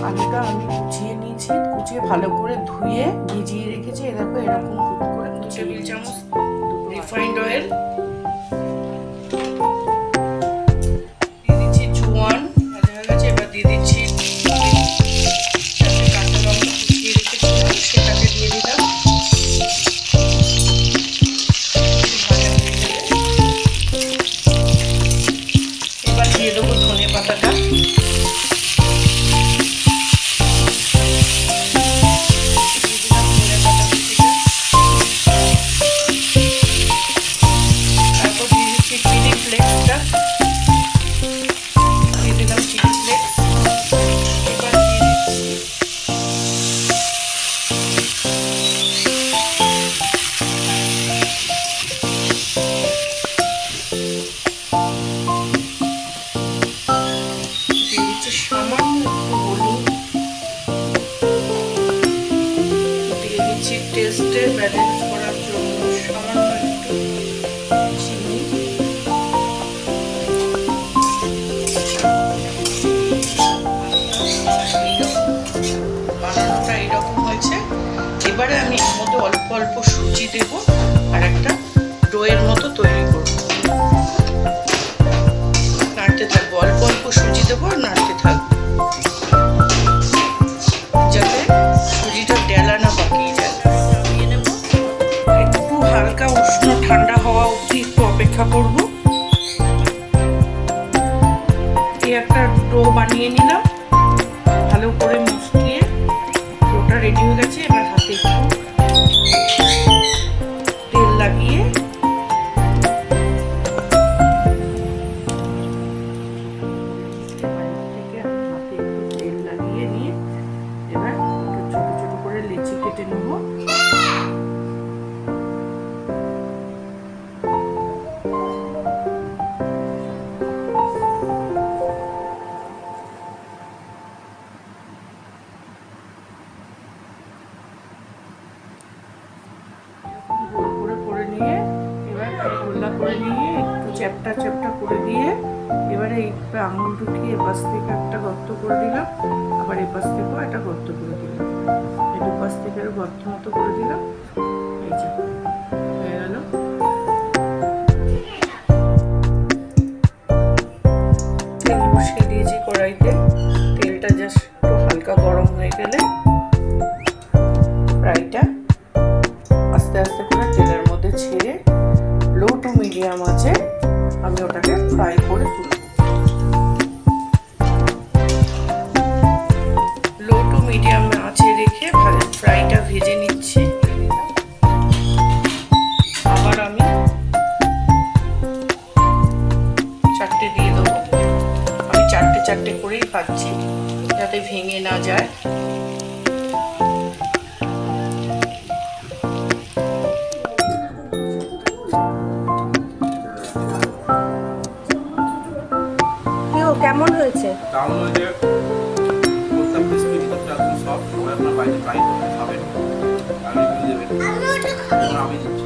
আলুটা আমি কুচিয়ে নিয়েছি, কুচিয়ে ভালো করে ধুয়ে ভিজিয়ে রেখেছি। দেখো এরকম করে 2 টেবিল চামচ রিফাইন্ড অয়েল দিয়ে দিচ্ছি, জোয়ান ভাজা হয়ে গেছে। এবার দিয়ে দিচ্ছি কাঁচা লঙ্কা কুচিয়ে রেখেছিলাম, সেটাকে দিয়ে দিলাম। ভাজা হয়ে গেলে এবার দিয়ে দেবো ধনে পাতাটা। টেস্টে ব্যালেন্স করার জন্য সামান্য একটু চিনি। বানানোটা এইরকম হয়েছে। এবারে আমি এর মধ্যে অল্প অল্প সুজি দেব আর একটা ডোয়ের মতো তৈরি করব। নাড়তে থাকবো, অল্প অল্প সুজি দেবো আর নাড়তে থাকবো যাতে সুজিটা ডেলা না পাকিয়ে যায়। হালকা উষ্ণ ঠান্ডা হওয়া অবধি একটু অপেক্ষা করব। এই একটা ডো বানিয়ে নিলাম, ভালো করে মুছিয়ে ডোটা রেডি হয়ে গেছে। এবার হাতে একটু তেল লাগিয়ে নিয়ে এবার ছোট ছোট করে লেচি কেটে নেব। করে নিয়ে একটু চ্যাপটা চ্যাপটা করে দিয়ে এবারে এইভাবে আঙুল ঢুকিয়ে এপাশ থেকে একটা গর্ত করে দিলাম, আবার এপাশ থেকেও একটা গর্ত করে দিলাম, এই দুপাশ থেকে আরো গর্ত মতো করে দিলাম। এই যে হয়ে গেল। তেল বসিয়ে দিয়েছি কড়াইতে, তেলটা জাস্ট একটু হালকা গরম হয়ে গেলে ফ্রাইটা আস্তে আস্তে করে তেলের মধ্যে ছেড়ে লো টু মিডিয়াম আছে আমি ওটাকে ফ্রাই করে তুলব। লো টু মিডিয়াম আছে রেখে ফ্রাইটা ভেজে নিচ্ছি। আবার আমি 4টে দিয়ে দেবো। আমি 4টে করেই ভাজছি যাতে ভেঙে না যায়। কেমন হয়েছে? দারুণ হয়েছে। প্রত্যেক ক্রিসপি ভিতরটা একদম সফট। সবাই আপনার বাড়িতে ট্রাই করতে খাবেন আর রিভিউ দেবেন। আমি দিচ্ছি।